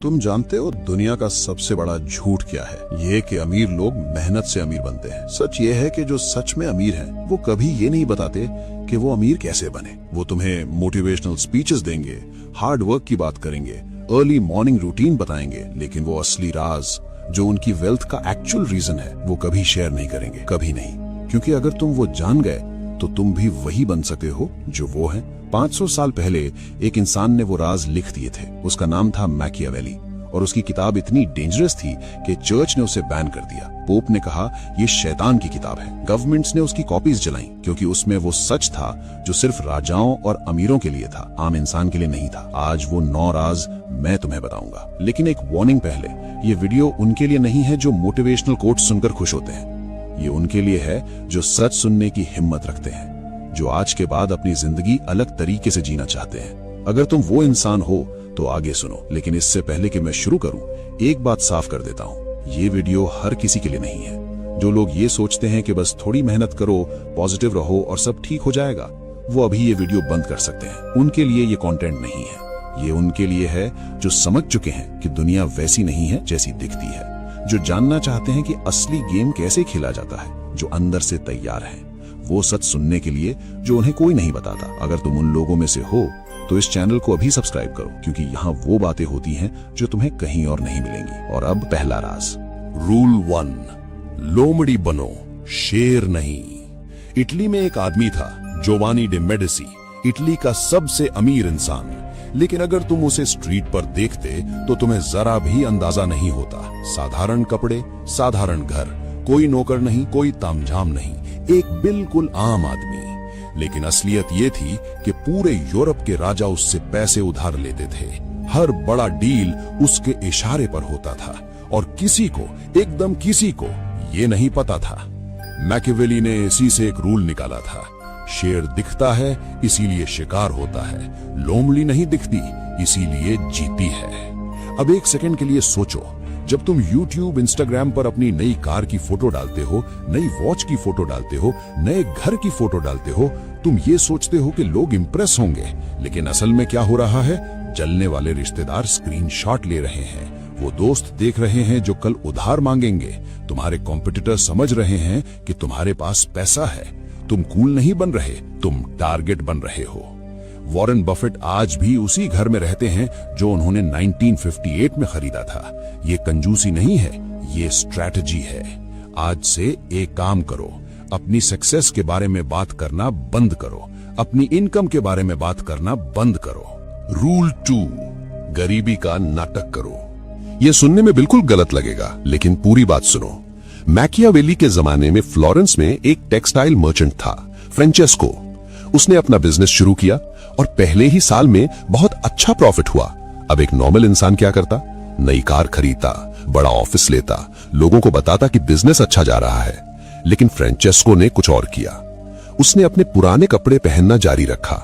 तुम जानते हो दुनिया का सबसे बड़ा झूठ क्या है? ये कि अमीर लोग मेहनत से अमीर बनते हैं। सच ये है कि जो सच में अमीर हैं, वो कभी ये नहीं बताते कि वो अमीर कैसे बने। वो तुम्हें मोटिवेशनल स्पीचेस देंगे, हार्ड वर्क की बात करेंगे, अर्ली मॉर्निंग रूटीन बताएंगे, लेकिन वो असली राज जो उनकी वेल्थ का एक्चुअल रीजन है वो कभी शेयर नहीं करेंगे, कभी नहीं। क्योंकि अगर तुम वो जान गए तो तुम भी वही बन सकते हो जो वो हैं। 500 साल पहले एक इंसान ने वो राज लिख दिए थे। उसका नाम था मैकियावेली और उसकी किताब इतनी डेंजरस थी कि चर्च ने उसे बैन कर दिया। पोप ने कहा ये शैतान की किताब है। गवर्नमेंट्स ने उसकी कॉपीज जलाई क्योंकि उसमें वो सच था जो सिर्फ राजाओं और अमीरों के लिए था, आम इंसान के लिए नहीं था। आज वो 9 राज मैं तुम्हें बताऊंगा, लेकिन एक वार्निंग पहले, ये वीडियो उनके लिए नहीं है जो मोटिवेशनल कोट सुनकर खुश होते हैं। ये उनके लिए है जो सच सुनने की हिम्मत रखते हैं, जो आज के बाद अपनी जिंदगी अलग तरीके से जीना चाहते हैं। अगर तुम वो इंसान हो तो आगे सुनो, लेकिन इससे पहले कि मैं शुरू करूं, एक बात साफ कर देता हूं, ये वीडियो हर किसी के लिए नहीं है। जो लोग ये सोचते हैं कि बस थोड़ी मेहनत करो, पॉजिटिव रहो और सब ठीक हो जाएगा, वो अभी ये वीडियो बंद कर सकते हैं। उनके लिए ये कंटेंट नहीं है। ये उनके लिए है जो समझ चुके हैं कि दुनिया वैसी नहीं है जैसी दिखती है, जो जानना चाहते हैं कि असली गेम कैसे खेला जाता है, जो अंदर से तैयार हैं वो सच सुनने के लिए जो उन्हें कोई नहीं बताता। अगर तुम उन लोगों में से हो तो इस चैनल को अभी सब्सक्राइब करो, क्योंकि यहाँ वो बातें होती हैं जो तुम्हें कहीं और नहीं मिलेंगी। और अब पहला राज। रूल 1, लोमड़ी बनो, शेर नहीं। इटली में एक आदमी था, जोवानी डे मेडिसी, इटली का सबसे अमीर इंसान। लेकिन अगर तुम उसे स्ट्रीट पर देखते तो तुम्हें जरा भी अंदाजा नहीं होता। साधारण कपड़े, साधारण घर, कोई नौकर नहीं, कोई तामझाम नहीं, एक बिल्कुल आम आदमी। लेकिन असलियत ये थी कि पूरे यूरोप के राजा उससे पैसे उधार लेते थे। हर बड़ा डील उसके इशारे पर होता था और किसी को, एकदम किसी को ये नहीं पता था। मैकियावेली ने इसी से एक रूल निकाला था, शेर दिखता है इसीलिए शिकार होता है, लोमड़ी नहीं दिखती इसीलिए जीती है। अब एक सेकंड के लिए सोचो, जब तुम YouTube, Instagram पर अपनी नई कार की फोटो डालते हो, नई वॉच की फोटो डालते हो, नए घर की फोटो डालते हो, तुम ये सोचते हो कि लोग इंप्रेस होंगे, लेकिन असल में क्या हो रहा है? जलने वाले रिश्तेदार स्क्रीनशॉट ले रहे हैं, वो दोस्त देख रहे हैं जो कल उधार मांगेंगे, तुम्हारे कॉम्पिटिटर समझ रहे हैं कि तुम्हारे पास पैसा है। तुम कूल नहीं बन रहे, तुम टारगेट बन रहे हो। वॉरेन बफेट आज भी उसी घर में रहते हैं जो उन्होंने 1958 में खरीदा था। ये कंजूसी नहीं है, ये स्ट्रैटेजी है। आज से एक काम करो, अपनी सक्सेस के बारे में बात करना बंद करो, अपनी इनकम के बारे में बात करना बंद करो। रूल 2, गरीबी का नाटक करो। ये सुनने में बिल्कुल गलत लगेगा, लेकिन पूरी बात सुनो। मैकियावेली के जमाने में फ्लोरेंस में एक टेक्सटाइल मर्चेंट था, फ्रेंचेस्को। उसने अपना बिजनेस शुरू किया और पहले ही साल में बहुत अच्छा प्रॉफिट हुआ। अब एक नॉर्मल इंसान क्या करता? नई कार खरीदता, बड़ा ऑफिस लेता, लोगों को बताता कि बिजनेस अच्छा जा रहा है। लेकिन फ्रेंचेस्को ने कुछ और किया। उसने अपने पुराने कपड़े पहनना जारी रखा,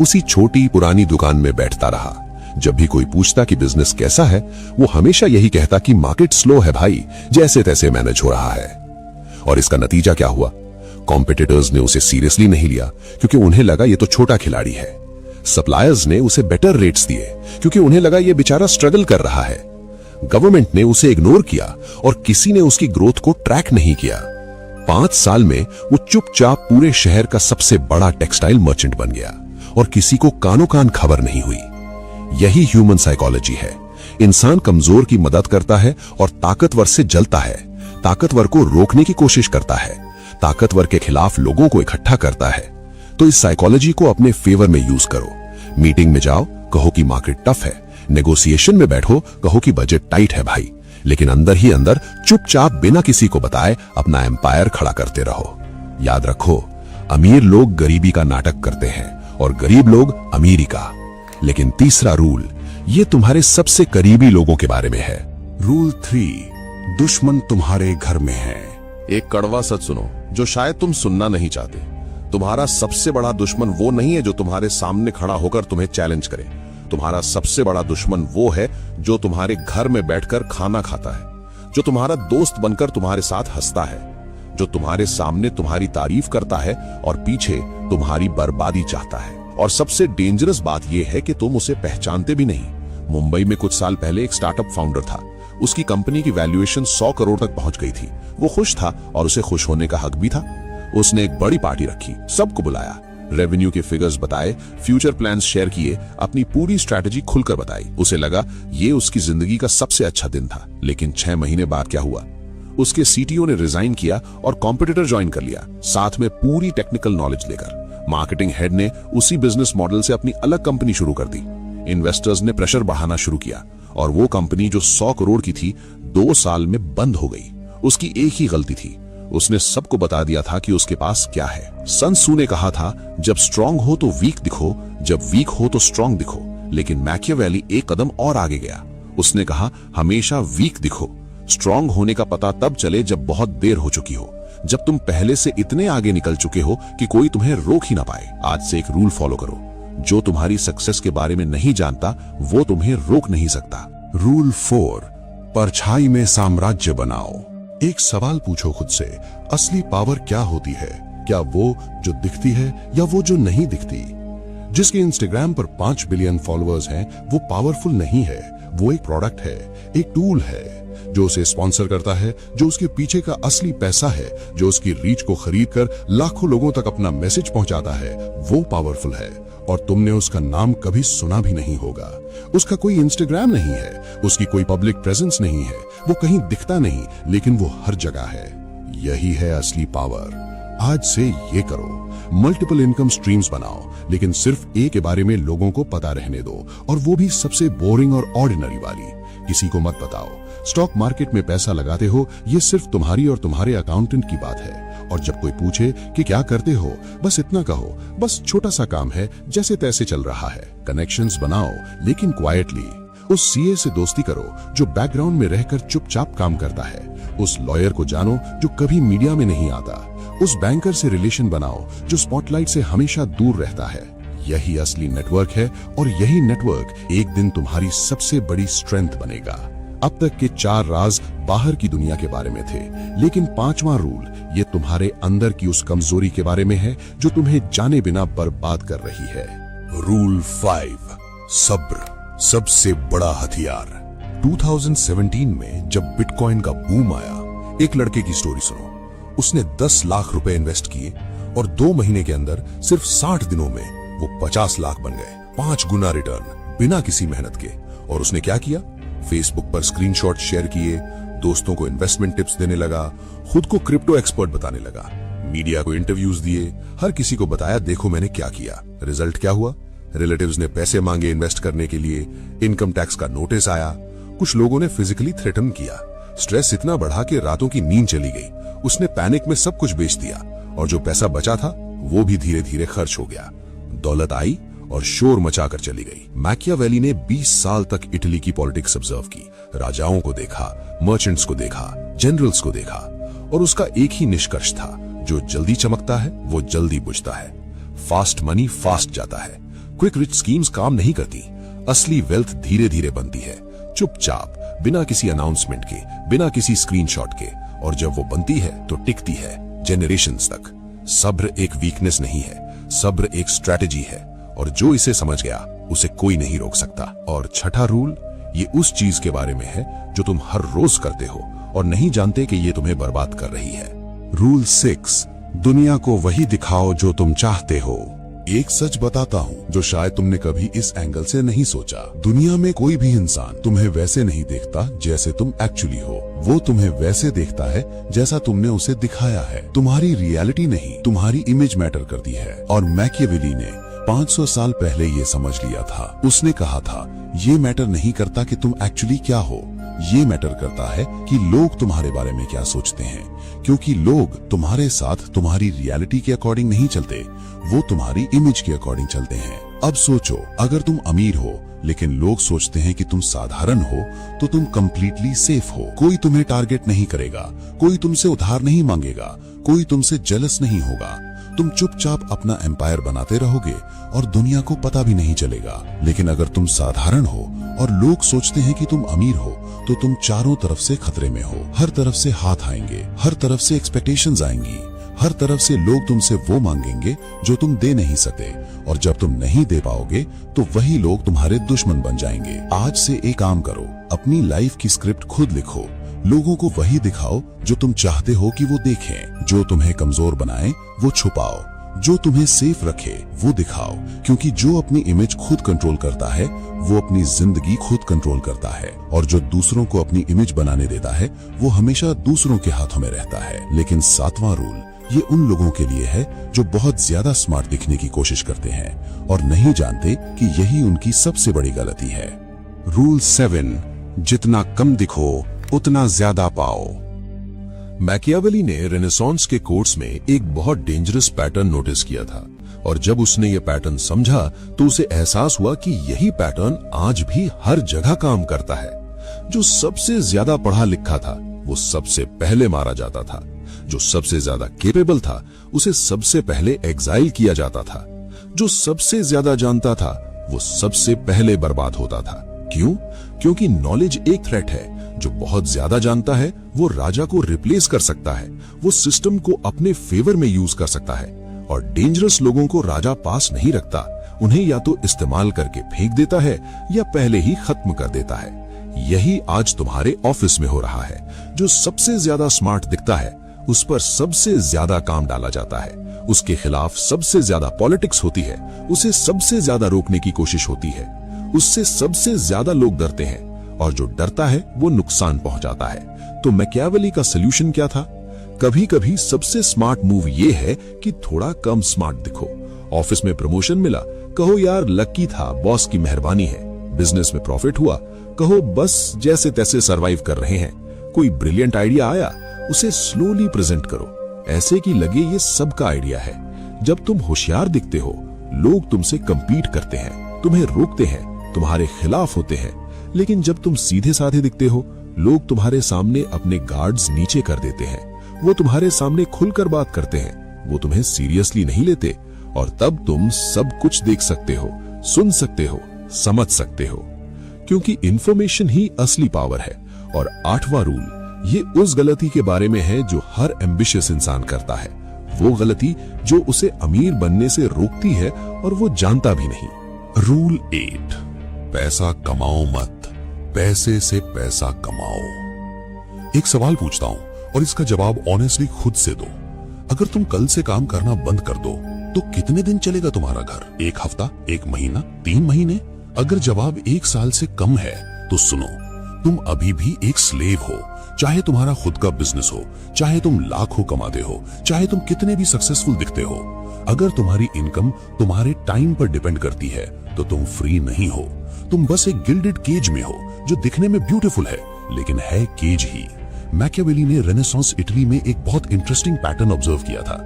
उसी छोटी पुरानी दुकान में बैठता रहा। जब भी कोई पूछता कि बिजनेस कैसा है, वो हमेशा यही कहता कि मार्केट स्लो है भाई, जैसे तैसे मैनेज हो रहा है। और इसका नतीजा क्या हुआ? कॉम्पिटिटर्स ने उसे सीरियसली नहीं लिया क्योंकि उन्हें लगा ये तो छोटा खिलाड़ी है। सप्लायर्स ने उसे बेटर रेट्स दिए क्योंकि उन्हें लगा ये बेचारा स्ट्रगल कर रहा है। गवर्नमेंट ने उसे इग्नोर किया और किसी ने उसकी ग्रोथ को ट्रैक नहीं किया। 5 साल में वो चुपचाप पूरे शहर का सबसे बड़ा टेक्सटाइल मर्चेंट बन गया और किसी को कानो कान खबर नहीं हुई। यही ह्यूमन साइकोलॉजी है। इंसान कमजोर की मदद करता है और ताकतवर से जलता है, ताकतवर को रोकने की कोशिश करता है, ताकतवर के खिलाफ लोगों को इकट्ठा करता है। तो इस साइकोलॉजी को अपने फेवर में यूज करो। मीटिंग में जाओ, कहो कि मार्केट टफ है, नेगोशिएशन में बैठो, कहो कि बजट टाइट है भाई, लेकिन अंदर ही अंदर चुपचाप बिना किसी को बताए अपना एम्पायर खड़ा करते रहो। याद रखो, अमीर लोग गरीबी का नाटक करते हैं और गरीब लोग अमीरी का। लेकिन तीसरा रूल, ये तुम्हारे सबसे करीबी लोगों के बारे में है। रूल 3, दुश्मन तुम्हारे घर में है। एक कड़वा सच सुनो जो शायद तुम सुनना नहीं चाहते। तुम्हारा सबसे बड़ा दुश्मन वो नहीं है जो तुम्हारे सामने खड़ा होकर तुम्हें चैलेंज करे। तुम्हारा सबसे बड़ा दुश्मन वो है जो तुम्हारे घर में बैठकर खाना खाता है, जो तुम्हारा दोस्त बनकर तुम्हारे साथ हंसता है, जो तुम्हारे सामने तुम्हारी तारीफ करता है और पीछे तुम्हारी बर्बादी चाहता है। और सबसे डेंजरस बात यह है कि तुम उसे पहचानते भी नहीं। मुंबई में कुछ साल पहले एक स्टार्टअप फाउंडर था। उसकी कंपनी की वैल्यूएशन 100 करोड़ तक पहुंच गई थी। वो खुश था और उसे खुश होने का हक भी था। उसने एक बड़ी पार्टी रखी, सबको बुलाया, रेवेन्यू के फिगर्स बताए, फ्यूचर प्लान्स शेयर किए, अपनी पूरी स्ट्रैटेजी खुलकर बताई। उसे लगा ये उसकी जिंदगी का सबसे अच्छा दिन था। लेकिन 6 महीने बाद क्या हुआ? उसके सीटीओ ने रिजाइन किया और कॉम्पिटिटर ज्वाइन कर लिया, साथ में पूरी टेक्निकल नॉलेज लेकर। मार्केटिंग हेड ने उसी बिजनेस मॉडल से अपनी अलग कंपनी शुरू कर दी। इन्वेस्टर्स ने प्रेशर बढ़ाना शुरू किया और वो कंपनी जो 100 करोड़ की थी 2 साल में बंद हो गई। उसकी एक ही गलती थी, उसने सबको बता दिया था कि उसके पास क्या है। सन त्सू ने कहा था, जब स्ट्रांग हो तो वीक दिखो, जब वीक हो तो स्ट्रांग दिखो। लेकिन मैकियावेली एक कदम और आगे गया। उसने कहा, हमेशा वीक दिखो, स्ट्रांग होने का पता तब चले जब बहुत देर हो चुकी हो, जब तुम पहले से इतने आगे निकल चुके हो कि कोई तुम्हें रोक ही ना पाए। आज से एक रूल फॉलो करो, जो तुम्हारी सक्सेस के बारे में नहीं जानता वो तुम्हें रोक नहीं सकता। रूल 4, परछाई में साम्राज्य बनाओ। एक सवाल पूछो खुद से, असली पावर क्या होती है? क्या वो जो दिखती है या वो जो नहीं दिखती? जिसके इंस्टाग्राम पर 5 बिलियन फॉलोअर्स हैं, वो पावरफुल नहीं है। वो एक प्रोडक्ट है, एक टूल है जो उसे स्पॉन्सर करता है, जो उसके पीछे का असली पैसा है, जो उसकी रीच को खरीद कर लाखों लोगों तक अपना मैसेज पहुंचाता है, वो पावरफुल है। और तुमने उसका नाम कभी सुना भी नहीं होगा। उसका कोई इंस्टाग्राम नहीं है, उसकी कोई पब्लिक प्रेजेंस नहीं है, वो कहीं दिखता नहीं, लेकिन वो हर जगह है। यही है असली पावर। आज से ये करो, मल्टीपल इनकम स्ट्रीम्स बनाओ, लेकिन सिर्फ एक के बारे में लोगों को पता रहने दो, और वो भी सबसे बोरिंग और ऑर्डिनरी वाली। किसी को मत बताओ। स्टॉक मार्केट में पैसा लगाते हो, ये सिर्फ तुम्हारी और तुम्हारे अकाउंटेंट की बात है। और जब कोई पूछे कि क्या करते हो, बस इतना कहो, बस छोटा सा काम है, जैसे तैसे चल रहा है। कनेक्शंस बनाओ, लेकिन क्वाइटली। उस सीए से दोस्ती करो जो बैकग्राउंड में रहकर चुपचाप काम करता है। उस लॉयर को जानो जो कभी मीडिया में नहीं आता। उस बैंकर से रिलेशन बनाओ जो स्पॉटलाइट से हमेशा दूर रहता है। यही असली नेटवर्क है, और यही नेटवर्क एक दिन तुम्हारी सबसे बड़ी स्ट्रेंथ बनेगा। अब तक के 4 राज बाहर की दुनिया के बारे में थे, लेकिन 5वां रूल ये तुम्हारे अंदर की उस कमजोरी के बारे में है जो तुम्हें जाने बिना बर्बाद कर रही है। रूल 5, सब्र सबसे बड़ा हथियार। 2017 में जब बिटकॉइन का बूम आया, एक लड़के की स्टोरी सुनो। उसने 10 लाख रुपए इन्वेस्ट किए और 2 महीने के अंदर सिर्फ 60 दिनों में वो 50 लाख बन गए। 5 गुना रिटर्न बिना किसी मेहनत के। और उसने क्या किया? फेसबुक पर स्क्रीनशॉट शेयर किए, दोस्तों को इन्वेस्टमेंट टिप्स देने लगा, खुद को क्रिप्टो एक्सपर्ट बताने लगा, मीडिया को इंटरव्यूज दिए, हर किसी को बताया देखो मैंने क्या किया। रिजल्ट क्या हुआ? रिलेटिव्स ने पैसे मांगे इन्वेस्ट करने के लिए, इनकम टैक्स का नोटिस आया, कुछ लोगों ने फिजिकली थ्रेटन किया। स्ट्रेस इतना बढ़ा कि रातों की नींद चली गई। उसने पैनिक में सब कुछ बेच दिया, और जो पैसा बचा था वो भी धीरे धीरे खर्च हो गया। दौलत आई और शोर मचाकर चली गई। मैकियावेली ने 20 साल तक इटली की पॉलिटिक्स ऑब्जर्व की, राजाओं को देखा, मर्चेंट्स को देखा, जनरल्स को देखा, और उसका एक ही निष्कर्ष था, जो जल्दी चमकता है वो जल्दी बुझता है। फास्ट मनी फास्ट जाता है। क्विक रिच स्कीम्स काम नहीं करती। असली वेल्थ धीरे धीरे बनती है, चुपचाप, बिना किसी अनाउंसमेंट के, बिना किसी स्क्रीनशॉट के। और जब वो बनती है तो टिकती है जेनरेशंस तक। सब्र एक वीकनेस नहीं है, सब्र एक स्ट्रैटेजी है, और जो इसे समझ गया उसे कोई नहीं रोक सकता। और छठा रूल ये उस चीज के बारे में है जो तुम हर रोज करते हो और नहीं जानते कि ये तुम्हें बर्बाद कर रही है। रूल 6, दुनिया को वही दिखाओ जो तुम चाहते हो। एक सच बताता हूँ जो शायद तुमने कभी इस एंगल से नहीं सोचा। दुनिया में कोई भी इंसान तुम्हें वैसे नहीं देखता जैसे तुम एक्चुअली हो। वो तुम्हें वैसे देखता है जैसा तुमने उसे दिखाया है। तुम्हारी रियलिटी नहीं, तुम्हारी इमेज मैटर करती है। और मैकियावेली ने 500 साल पहले ये समझ लिया था। उसने कहा था, ये मैटर नहीं करता कि तुम एक्चुअली क्या हो, ये मैटर करता है कि लोग तुम्हारे बारे में क्या सोचते हैं। क्योंकि लोग तुम्हारे साथ तुम्हारी रियलिटी के अकॉर्डिंग नहीं चलते, वो तुम्हारी इमेज के अकॉर्डिंग चलते हैं। अब सोचो, अगर तुम अमीर हो लेकिन लोग सोचते हैं कि तुम साधारण हो, तो तुम कंप्लीटली सेफ हो। कोई तुम्हें टारगेट नहीं करेगा, कोई तुमसे उधार नहीं मांगेगा, कोई तुमसे जेलस नहीं होगा। तुम चुपचाप अपना एम्पायर बनाते रहोगे और दुनिया को पता भी नहीं चलेगा। लेकिन अगर तुम साधारण हो और लोग सोचते हैं कि तुम अमीर हो, तो तुम चारों तरफ से खतरे में हो। हर तरफ से हाथ आएंगे, हर तरफ से एक्सपेक्टेशंस आएंगी, हर तरफ से लोग तुमसे वो मांगेंगे जो तुम दे नहीं सकते, और जब तुम नहीं दे पाओगे तो वही लोग तुम्हारे दुश्मन बन जाएंगे। आज से एक काम करो, अपनी लाइफ की स्क्रिप्ट खुद लिखो। लोगों को वही दिखाओ जो तुम चाहते हो कि वो देखें। जो तुम्हें कमजोर बनाए वो छुपाओ, जो तुम्हें सेफ रखे वो दिखाओ, क्योंकि जो अपनी इमेज खुद कंट्रोल करता है वो अपनी जिंदगी खुद कंट्रोल करता है, और जो दूसरों को अपनी इमेज बनाने देता है वो हमेशा दूसरों के हाथों में रहता है। लेकिन 7वां रूल ये उन लोगों के लिए है जो बहुत ज्यादा स्मार्ट दिखने की कोशिश करते हैं और नहीं जानते कि यही उनकी सबसे बड़ी गलती है। रूल 7, जितना कम दिखो उतना ज्यादा पाओ। मैकियावेली ने रेनेसांस के कोर्ट्स में एक बहुत डेंजरस पैटर्न नोटिस किया था, और जब उसने ये पैटर्न समझा तो उसे एहसास हुआ कि यही पैटर्न आज भी हर जगह काम करता है। जो सबसे ज्यादा पढ़ा लिखा था वो सबसे पहले मारा जाता था, जो सबसे ज्यादा केपेबल था उसे सबसे पहले एग्जाइल किया जाता था, जो सबसे ज्यादा जानता था वो सबसे पहले बर्बाद होता था। क्यों? क्योंकि नॉलेज एक थ्रेट है। जो बहुत ज्यादा जानता है वो राजा को रिप्लेस कर सकता है, वो सिस्टम को अपने फेवर में यूज कर सकता है, और डेंजरस लोगों को राजा पास नहीं रखता, उन्हें या तो इस्तेमाल करके फेंक देता है या पहले ही खत्म कर देता है। यही आज तुम्हारे ऑफिस में हो रहा है। जो सबसे ज्यादा स्मार्ट दिखता है उस पर सबसे ज्यादा काम डाला जाता है, उसके खिलाफ सबसे ज्यादा पॉलिटिक्स होती है, उसे सबसे ज्यादा रोकने की कोशिश होती है, उससे सबसे ज्यादा लोग डरते हैं, और जो डरता है वो नुकसान पहुंचाता है। तो मैकियावेली का सलूशन क्या था? कभी कभी सबसे स्मार्ट मूव ये है कि थोड़ा कम स्मार्ट दिखो। ऑफिस में प्रमोशन मिला, कहो यार लकी था, बॉस की मेहरबानी है। बिजनेस में प्रॉफिट हुआ, कहो बस जैसे तैसे सरवाइव कर रहे हैं। कोई ब्रिलियंट आइडिया आया, उसे स्लोली प्रेजेंट करो, ऐसे कि लगे ये सबका आइडिया है। जब तुम होशियार दिखते हो लोग तुमसे कंपीट करते हैं, तुम्हें रोकते हैं, तुम्हारे खिलाफ होते हैं। लेकिन जब तुम सीधे साधे दिखते हो लोग तुम्हारे सामने अपने गार्ड्स नीचे कर देते हैं, वो तुम्हारे सामने खुलकर बात करते हैं, वो तुम्हें सीरियसली नहीं लेते, और तब तुम सब कुछ देख सकते हो, सुन सकते हो, समझ सकते हो, क्योंकि इंफॉर्मेशन ही असली पावर है। और 8वां रूल ये उस गलती के बारे में है जो हर एम्बिशियस इंसान करता है, वो गलती जो उसे अमीर बनने से रोकती है और वो जानता भी नहीं। रूल 8, पैसा कमाओ मत, पैसे से पैसा कमाओ। एक सवाल पूछता हूं और इसका जवाब ऑनेस्टली खुद से दो। अगर तुम कल से काम करना बंद कर दो तो कितने दिन चलेगा तुम्हारा घर? 1 हफ्ता, 1 महीना, 3 महीने? अगर जवाब 1 साल से कम है तो सुनो, तुम अभी भी एक स्लेव हो। चाहे तुम्हारा खुद का बिजनेस हो, चाहे तुम लाखों कमाते हो, चाहे तुम कितने भी सक्सेसफुल दिखते हो, अगर तुम्हारी इनकम तुम्हारे टाइम पर डिपेंड करती है तो तुम फ्री नहीं हो। तुम बस एक गिल्डेड केज में हो जो दिखने में ब्यूटीफुल है लेकिन है केज ही। मैकियावेली ने रेनेसांस इटली में एक बहुत इंटरेस्टिंग पैटर्न ऑब्जर्व किया था।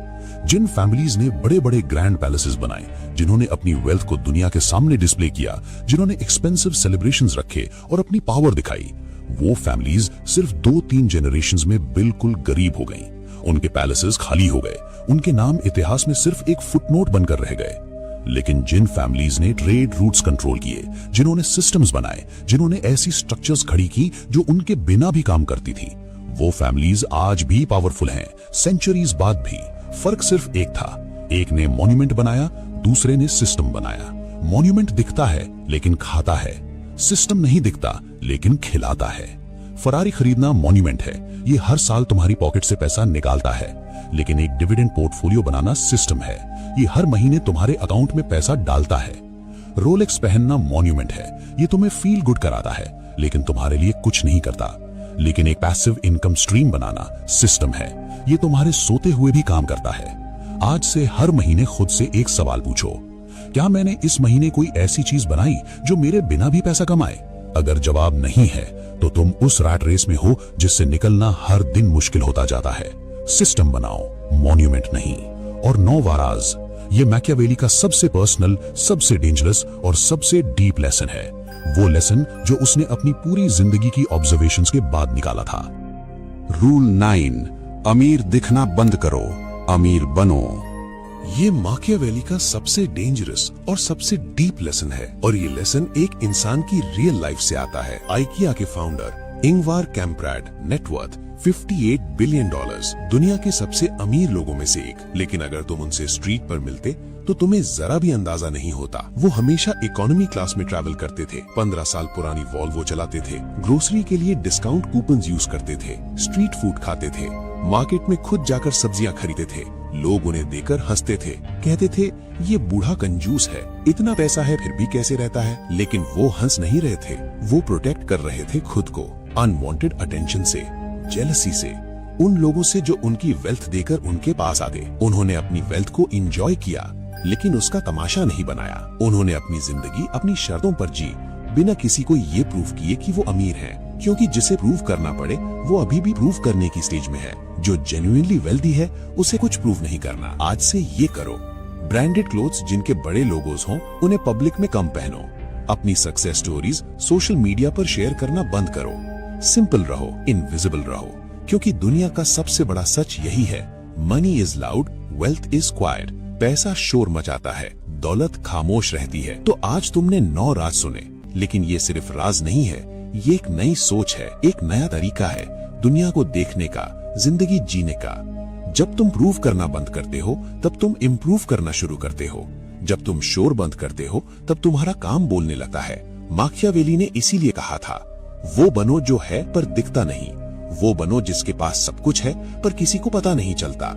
जिन फैमिलीज ने बड़े बड़े ग्रैंड पैलेसेस बनाए, जिन्होंने अपनी वेल्थ को दुनिया के सामने डिस्प्ले किया, जिन्होंने एक्सपेंसिव सेलिब्रेशंस रखे और अपनी पावर दिखाई, वो फैमिलीज सिर्फ 2-3 जनरेशंस में बिल्कुल गरीब हो गईं। उनके पैलेसेस खाली हो गए, उनके नाम इतिहास में सिर्फ एक फुटनोट बनकर रह गए। लेकिन जिन फैमिलीज ने ट्रेड रूट्स कंट्रोल किए, जिन्होंने सिस्टम्स बनाए, जिन्होंने ऐसी स्ट्रक्चर्स खड़ी की जो उनके बिना भी काम करती थी, वो फैमिलीज आज भी पावरफुल हैं, सेंचुरीज बाद भी। फर्क सिर्फ एक था, एक ने मॉन्यूमेंट बनाया, दूसरे ने सिस्टम बनाया। मॉन्यूमेंट दिखता है लेकिन खाता है, सिस्टम नहीं दिखता लेकिन खिलाता है। फरारी खरीदना मॉन्यूमेंट है, ये हर साल तुम्हारी पॉकेट से पैसा निकालता है, लेकिन एक डिविडेंड पोर्टफोलियो बनाना सिस्टम है, ये हर महीने तुम्हारे अकाउंट में पैसा डालता है। रोलेक्स पहनना मॉन्यूमेंट है, ये तुम्हें फील गुड कराता है लेकिन तुम्हारे लिए कुछ नहीं करता। लेकिन एक पैसिव इनकम स्ट्रीम बनाना सिस्टम है, ये तुम्हारे सोते हुए भी काम करता है। आज से हर महीने खुद से एक सवाल पूछो, क्या मैंने इस महीने कोई ऐसी चीज बनाई जो मेरे बिना भी पैसा कमाए? अगर जवाब नहीं है तो तुम उस रैट रेस में हो जिससे निकलना हर दिन मुश्किल होता जाता है। सिस्टम बनाओ, मॉन्यूमेंट नहीं। और 9 वाराज, ये मैकियावेली का सबसे पर्सनल, सबसे डेंजरस और सबसे डीप लेसन है, वो लेसन जो उसने अपनी पूरी जिंदगी की ऑब्जर्वेशंस के बाद निकाला था। रूल 9, अमीर दिखना बंद करो, अमीर बनो। ये मैकियावेली का सबसे डेंजरस और सबसे डीप लेसन है, और ये लेसन एक इंसान की रियल लाइफ से आता है। आइकिया के फाउंडर इंगवार कैम्प्राड नेटवर्थ $58 बिलियन, दुनिया के सबसे अमीर लोगों में से एक। लेकिन अगर तुम उनसे स्ट्रीट पर मिलते तो तुम्हें जरा भी अंदाजा नहीं होता। वो हमेशा इकोनॉमी क्लास में ट्रैवल करते थे, 15 साल पुरानी वॉल्वो चलाते थे, ग्रोसरी के लिए डिस्काउंट कूपन यूज करते थे, स्ट्रीट फूड खाते थे, मार्केट में खुद जाकर सब्जियां खरीदते थे। लोग उन्हें देखकर हंसते थे, कहते थे ये बूढ़ा कंजूस है, इतना पैसा है फिर भी कैसे रहता है। लेकिन वो हंस नहीं रहे थे, वो प्रोटेक्ट कर रहे थे खुद को अनवांटेड अटेंशन से, जेलसी से, उन लोगों से जो उनकी वेल्थ देकर उनके पास आते। उन्होंने अपनी वेल्थ को एंजॉय किया, लेकिन उसका तमाशा नहीं बनाया। उन्होंने अपनी जिंदगी अपनी शर्तों पर जी, बिना किसी को ये प्रूव किए कि वो अमीर हैं, क्योंकि जिसे प्रूव करना पड़े वो अभी भी प्रूव करने की स्टेज में है। जो जेन्युइनली वेल्दी है उसे कुछ प्रूव नहीं करना। आज से ये करो, ब्रांडेड क्लोथ्स जिनके बड़े लोगोज हों उन्हें पब्लिक में कम पहनो। अपनी सक्सेस स्टोरीज सोशल मीडिया पर शेयर करना बंद करो। सिंपल रहो, इनविजिबल रहो, क्योंकि दुनिया का सबसे बड़ा सच यही है, money is loud, wealth is quite. पैसा शोर मचाता है, दौलत खामोश रहती है। तो आज तुमने 9 राज सुने, लेकिन ये सिर्फ राज नहीं है, ये एक नई सोच है, एक नया तरीका है दुनिया को देखने का, जिंदगी जीने का। जब तुम प्रूव करना बंद करते हो तब तुम इम्प्रूव करना शुरू करते हो। जब तुम शोर बंद करते हो तब तुम्हारा काम बोलने लगता है। माकियावेली ने इसीलिए कहा था, वो बनो जो है पर दिखता नहीं, वो बनो जिसके पास सब कुछ है पर किसी को पता नहीं चलता,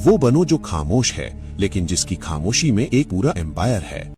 वो बनो जो खामोश है लेकिन जिसकी खामोशी में एक पूरा एम्पायर है।